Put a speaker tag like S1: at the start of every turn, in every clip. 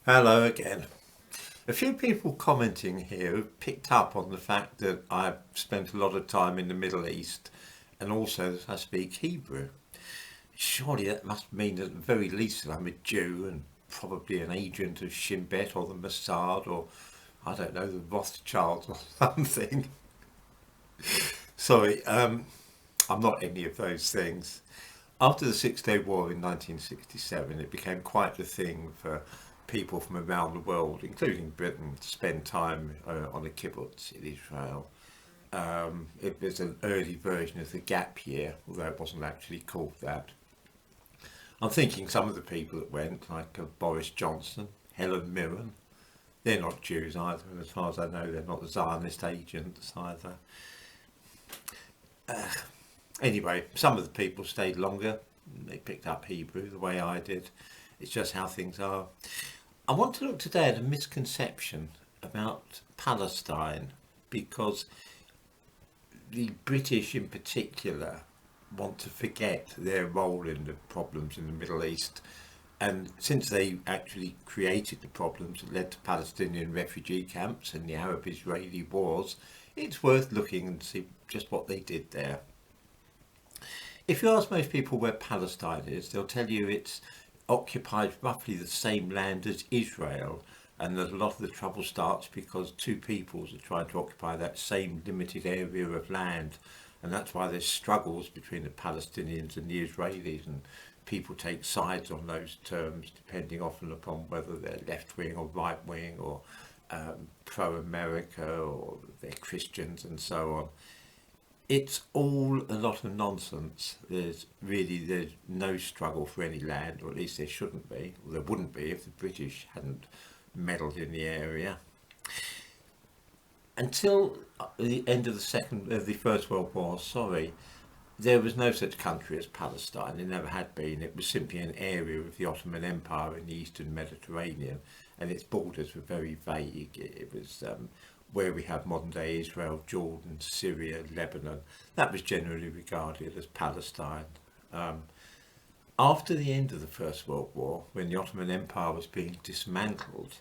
S1: Hello again. A few people commenting here have picked up on the fact that I've spent a lot of time in the Middle East and also that I speak Hebrew. Surely that must mean at the very least that I'm a Jew and probably an agent of Shin Bet or the Mossad or I don't know, the Rothschilds or something. Sorry, I'm not any of those things. After the Six-Day War in 1967, it became quite the thing for people from around the world, including Britain, to spend time on a kibbutz in Israel. It was an early version of the gap year, although it wasn't actually called that. I'm thinking some of the people that went, like Boris Johnson, Helen Mirren, they're not Jews either, and as far as I know, they're not Zionist agents either. Anyway, some of the people stayed longer. They picked up Hebrew the way I did. It's just how things are. I want to look today at a misconception about Palestine because the British in particular want to forget their role in the problems in the Middle East. And since they actually created the problems that led to Palestinian refugee camps and the Arab-Israeli wars, it's worth looking and see just what they did there. If you ask most people where Palestine is, they'll tell you it's occupied roughly the same land as Israel, and that a lot of the trouble starts because two peoples are trying to occupy that same limited area of land, and that's why there's struggles between the Palestinians and the Israelis, and people take sides on those terms depending often upon whether they're left wing or right wing or pro-America or they're Christians and so on. It's all a lot of nonsense. There's no struggle for any land, or at least there shouldn't be. Well, there wouldn't be if the British hadn't meddled in the area. Until the end of the First World War, sorry, there was no such country as Palestine. There never had been. It was simply an area of the Ottoman Empire in the Eastern Mediterranean, and its borders were very vague. It was where we have modern day Israel, Jordan, Syria, Lebanon. That was generally regarded as Palestine. Um, After the end of the First World War, when the Ottoman Empire was being dismantled,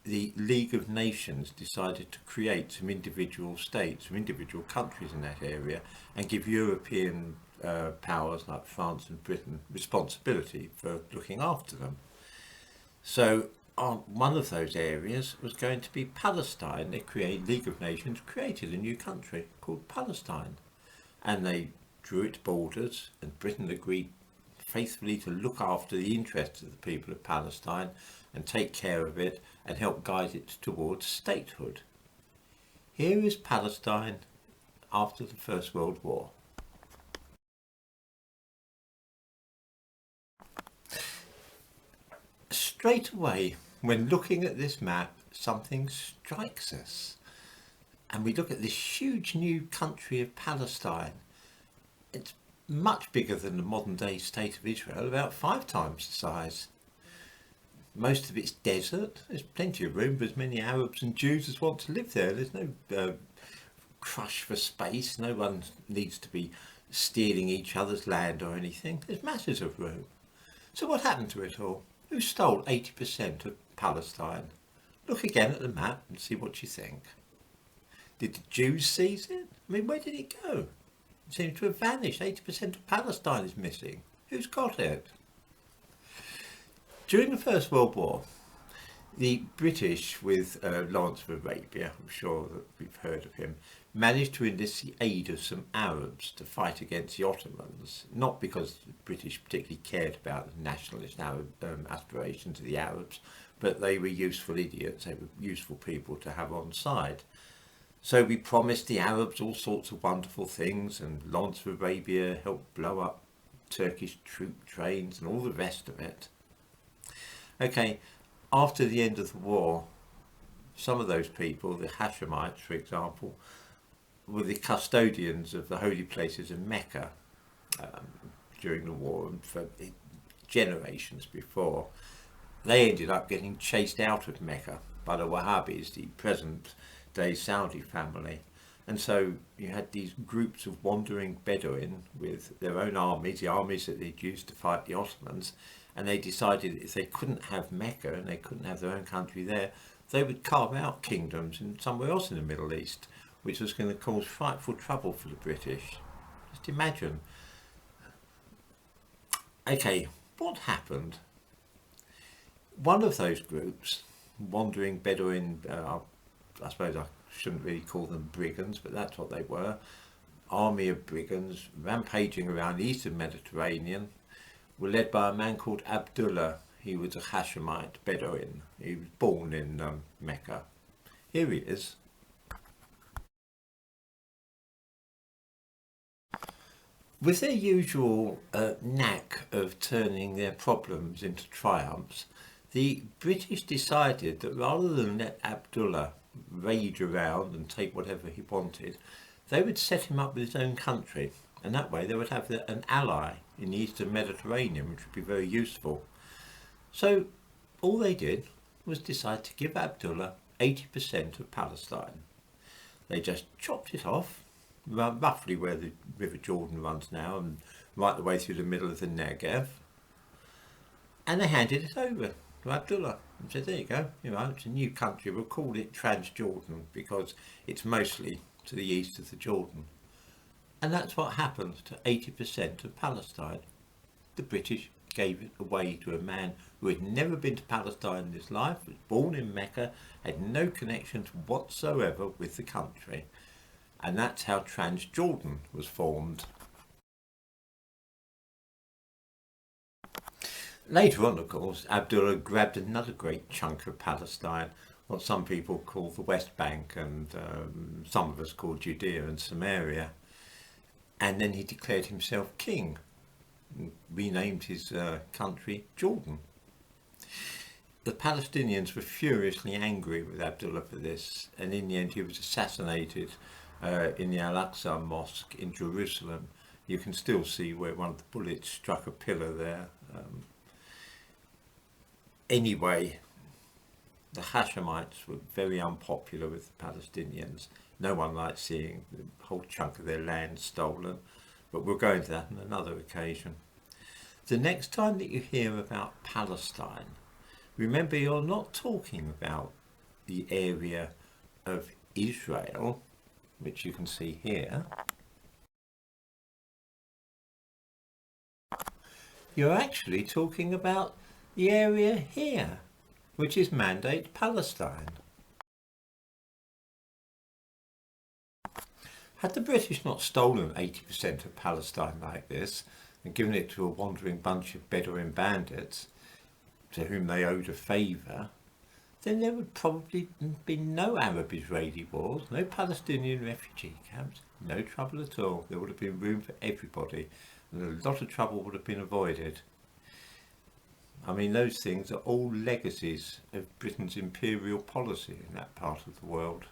S1: the League of Nations decided to create some individual states, some individual countries in that area, and give European powers like France and Britain responsibility for looking after them. So one of those areas was going to be Palestine. League of Nations created a new country called Palestine, and they drew its borders, and Britain agreed faithfully to look after the interests of the people of Palestine and take care of it and help guide it towards statehood. Here is Palestine after the First World War. Straight away, when looking at this map, something strikes us. And we look at this huge new country of Palestine. It's much bigger than the modern day state of Israel, about 5 times the size. Most of it's desert. There's plenty of room for as many Arabs and Jews as want to live there. There's no crush for space. No one needs to be stealing each other's land or anything. There's masses of room. So what happened to it all? Who stole 80% of Palestine? Look again at the map and see what you think. Did the Jews seize it? I mean, where did it go? It seems to have vanished. 80% of Palestine is missing. Who's got it? During the First World War, the British, with Lawrence of Arabia, I'm sure that we've heard of him, managed to enlist the aid of some Arabs to fight against the Ottomans, not because the British particularly cared about the nationalist Arab aspirations of the Arabs, but they were useful idiots, they were useful people to have on side. So we promised the Arabs all sorts of wonderful things, and Lawrence of Arabia helped blow up Turkish troop trains and all the rest of it. Okay, after the end of the war, some of those people, the Hashemites for example, were the custodians of the holy places in Mecca during the war and for generations before. They ended up getting chased out of Mecca by the Wahhabis, the present day Saudi family. And so you had these groups of wandering Bedouin with their own armies, the armies that they'd used to fight the Ottomans, and they decided if they couldn't have Mecca and they couldn't have their own country there, they would carve out kingdoms in somewhere else in the Middle East, which was going to cause frightful trouble for the British. Just imagine. Okay, what happened? One of those groups, wandering Bedouin, I suppose I shouldn't really call them brigands, but that's what they were, army of brigands rampaging around the eastern Mediterranean, were led by a man called Abdullah. He was a Hashemite Bedouin. He was born in Mecca. Here he is. With their usual knack of turning their problems into triumphs, the British decided that rather than let Abdullah rage around and take whatever he wanted, they would set him up with his own country, and that way they would have an ally in the eastern Mediterranean, which would be very useful. So all they did was decide to give Abdullah 80% of Palestine. They just chopped it off, roughly where the River Jordan runs now, and right the way through the middle of the Negev, and they handed it over to Abdullah and said, there you go, it's a new country, we'll call it Transjordan because it's mostly to the east of the Jordan. And that's what happened to 80% of Palestine. The British gave it away to a man who had never been to Palestine in his life, was born in Mecca, had no connections whatsoever with the country. And that's how Transjordan was formed. Later on, of course, Abdullah grabbed another great chunk of Palestine, what some people call the West Bank, and some of us call Judea and Samaria. And then he declared himself king, and renamed his country Jordan. The Palestinians were furiously angry with Abdullah for this, and in the end he was assassinated in the Al-Aqsa Mosque in Jerusalem. You can still see where one of the bullets struck a pillar there. Anyway, the Hashemites were very unpopular with the Palestinians. No one liked seeing the whole chunk of their land stolen, but we'll go into that on another occasion. The next time that you hear about Palestine, remember you're not talking about the area of Israel, which you can see here. You're actually talking about the area here, which is Mandate Palestine. Had the British not stolen 80% of Palestine like this and given it to a wandering bunch of Bedouin bandits to whom they owed a favour, then there would probably be no Arab-Israeli wars, no Palestinian refugee camps, no trouble at all. There would have been room for everybody, and a lot of trouble would have been avoided. I mean, those things are all legacies of Britain's imperial policy in that part of the world.